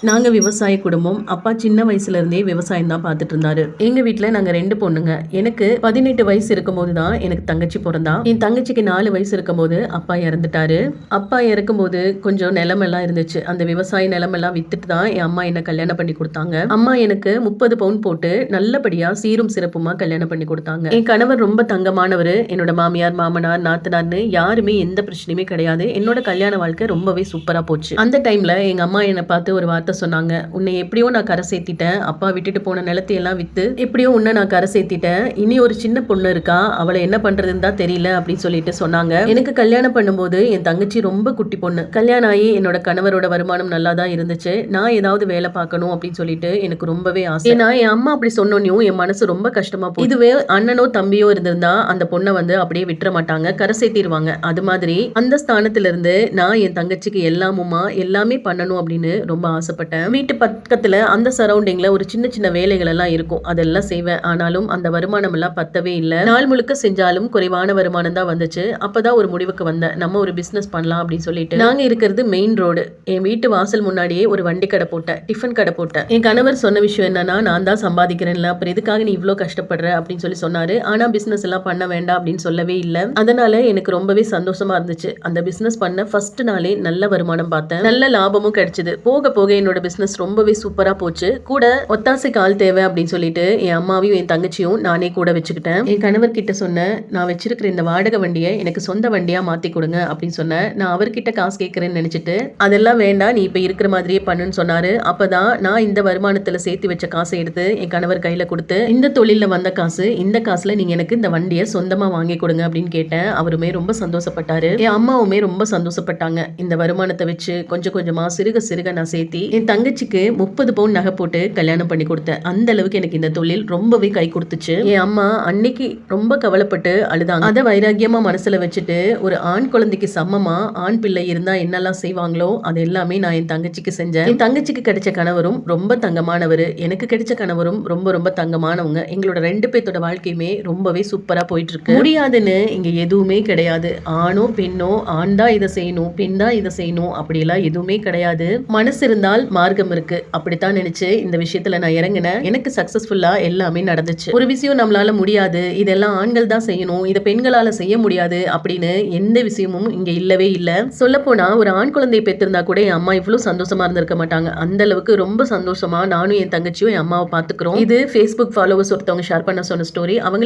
நாங்க விவசாய குடும்பம். அப்பா சின்ன வயசுல இருந்தே விவசாயம் தான் பார்த்துட்டு இருந்தாரு. எங்க வீட்ல நாங்க 2 பொண்ணுங்க. எனக்கு 18 வயசு இருக்கும்போது தான் எனக்கு தங்கச்சி பொறந்தா. என் தங்கச்சிக்கு 4 வயசு இருக்கும்போது அப்பா இறந்துட்டாரு. அப்பா இறக்கும்போது கொஞ்சம் நிலமெல்லாம் இருந்துச்சு. அந்த விவசாய நிலமெல்லாம் வித்துட்டு தான் என் அம்மா என்ன கல்யாணம் பண்ணி கொடுத்தாங்க. அம்மா எனக்கு 30 பவுன் போட்டு நல்லபடியா சீரும் சிறப்புமா கல்யாணம் பண்ணி கொடுத்தாங்க. என் கணவர் ரொம்ப தங்கமானவரு. என்னோட மாமியார், மாமனார், நாத்தனார்னு யாருமே எந்த பிரச்சனையுமே கிடையாது. என்னோட கல்யாண வாழ்க்கை ரொம்பவே சூப்பரா போச்சு. அந்த டைம்ல எங்க அம்மா என்னை பார்த்து ஒரு வார்த்தை சொன்னாங்க. உன்னை எப்படியோ நான் கரை சேர்த்திட்டேன். அப்பா விட்டுட்டு போன நிலத்தை எல்லாம் வித்து எப்படியோ உன்னை நான் கரை சேர்த்திட்டேன். இனி ஒரு சின்ன பொண்ணு இருக்கா, அவளை என்ன பண்றதுன்னு தான் தெரியல அப்படின்னு சொல்லிட்டு சொன்னாங்க. எனக்கு கல்யாணம் பண்ணும்போது என் தங்கச்சி ரொம்ப குட்டி பொண்ணு. கல்யாணம் ஆகி என்னோட கணவரோட வருமானம் நல்லா தான் இருந்துச்சு. நான் ஏதாவது வேலை பார்க்கணும் அப்படின்னு சொல்லிட்டு எனக்கு ரொம்பவே ஆசை. ஏன்னா என் அம்மா அப்படி சொன்னோன்னையும் என் மனசு ரொம்ப கஷ்டமா போய், இதுவே அண்ணனோ தம்பியோ இருந்திருந்தா அந்த பொண்ணை அப்படியே விட்டுற மாட்டாங்க, கரை சேர்த்திடுவாங்க. அது மாதிரி அந்த ஸ்தானத்துல இருந்து நான் என் தங்கச்சிக்கு எல்லாமே பண்ணணும் அப்படின்னு ரொம்ப ஆசைப்பட்டேன். வீட்டு பக்கத்துல அந்த சரௌண்டிங்ல ஒரு சின்ன சின்ன வேலைகள் எல்லாம் இருக்கும், அதெல்லாம் செய்வேன். ஆனாலும் அந்த வருமானம் எல்லாம் பத்தவே இல்லை. நாள் முழுக்க செஞ்சாலும் குறைவான வருமானம் தான் வந்துச்சு. அப்பதான் ஒரு முடிவுக்கு வந்தேன், நம்ம ஒரு பிசினஸ் பண்ணலாம் அப்படின்னு சொல்லிட்டு. நாங்க இருக்கிறது மெயின் ரோடு. என் வீட்டு வாசல் முன்னாடியே ஒரு வண்டி கடை போட்டேன், டிஃபன் கடை போட்டேன். என் கணவர் சொன்ன விஷயம் என்னன்னா, நான் தான் சம்பாதிக்கிறேன்ல, அப்புறம் எதுக்காக நீ இவ்வளவு கஷ்டப்படுற அப்படின்னு சொல்லி சொன்னாரு. ஆனா பிசினஸ் எல்லாம் பண்ண வேண்டாம் அப்படின்னு சொல்லவே இல்லை. அதனால எனக்கு ரொம்பவே சந்தோஷமா இருந்துச்சு. அந்த பிசினஸ் பண்ண ஃபர்ஸ்ட் நாளே நல்ல வருமானம் பார்த்தேன், நல்ல லாபமும் கிடைச்சது. போக போக என்னோட பிசினஸ் ரொம்பவே சூப்பரா போச்சு. கூட ஒத்தாசைக்கு ஆள் தேவை அப்படின்னு சொல்லிட்டு என் அம்மாவையும் என் தங்கச்சியும் நானே கூட வச்சுக்கிட்டேன். என் கணவர் கிட்ட சொன்னேன், நான் வச்சிருக்கிற இந்த வாடகை வண்டியை எனக்கு சொந்த வண்டியா மாத்தி கொடுங்க அப்படின்னு சொன்னேன். நான் அவர்கிட்ட காசு கேட்கறேன்னு நினைச்சிட்டு, அதெல்லாம் வேண்டாம், நீ இப்ப இருக்கிற மாதிரியே பண்ணுன்னு சொன்னாரு. அப்பதான் நான் இந்த வருமானத்துல சேர்த்து வச்ச காசை எடுத்து என் கணவர் கையில கொடுத்து, இந்த தொழில வந்த காசு, இந்த காசுல நீங்க எனக்கு இந்த வண்டியை சொந்தமா வாங்கி கொடுங்க அப்படின்னு கேட்டேன். அவருமே ரொம்ப சந்தோஷப்பட்டாரு. என் அம்மாவுமே ரொம்ப சந்தோஷப்பட்டாங்க. இந்த வருமானத்தை வச்சு கொஞ்சம் கொஞ்சமா சிறுக சிறுக நான் சேர்த்தி என் தங்கச்சிக்கு 30 பவுன் நகை போட்டு கல்யாணம் பண்ணி கொடுத்தேன். அந்த அளவுக்கு எனக்கு இந்த தொழில் ரொம்பவே கை கொடுத்துச்சு. என் அம்மா அன்னைக்கு ரொம்ப கவலைப்பட்டு அழுதாங்க. அதை வைராக்கியமா மனசுல வச்சுட்டு, ஒரு ஆண் குழந்தைக்கு சமமா ஆண் பிள்ளை இருந்தா என்னெல்லாம் செய்வாங்களோ அது எல்லாமே நான் என் தங்கச்சிக்கு செஞ்சேன். என் தங்கச்சிக்கு கிடைச்ச கணவரும் ரொம்ப தங்கமானவர், எனக்கு கிடைச்ச கணவரும் ரொம்ப ரொம்ப தங்கமானவங்க. எங்களோட 2 பேர்த்தோட வாழ்க்கையுமே ரொம்பவே சூப்பரா போயிட்டு இருக்கு. முடியாதுன்னு இங்க எதுவுமே கிடையாது. ஆணோ பெண்ணோ, ஆண் தான் இதை செய்யணும், பெண் தான் இதை செய்யணும் அப்படியெல்லாம் எதுவுமே கிடையாது. மனசு இருந்தால் மார்க்கம் இருக்கு, அப்படித்தான் நினைச்சு இந்த விஷயத்துல நான் இறங்கினேன். எனக்கு சக்சஸ்ஃபுல்லா எல்லாமே நடந்துச்சு. ஒரு விஷயம் நம்மளால முடியாது, இதெல்லாம் ஆண்கள் தான் செய்யணும், இதை பெண்களால செய்ய முடியாது அப்படின்னு எந்த விஷயமும் இங்க இல்லவே இல்லை. சொல்ல போனா ஒரு ஆண் குழந்தையை பெற்றிருந்தா கூட என் அம்மா இவ்வளவு சந்தோஷமா இருந்திருக்க மாட்டாங்க. அந்த அளவுக்கு ரொம்ப சந்தோஷமா நானும் என் தங்கச்சியும் என் அம்மாவை பாத்துக்கிறோம். இது Facebook ஃபாலோவர்ஸ் ஒருத்தவங்க ஷேர் பண்ண சொன்ன ஸ்டோரி. அவங்களுக்கு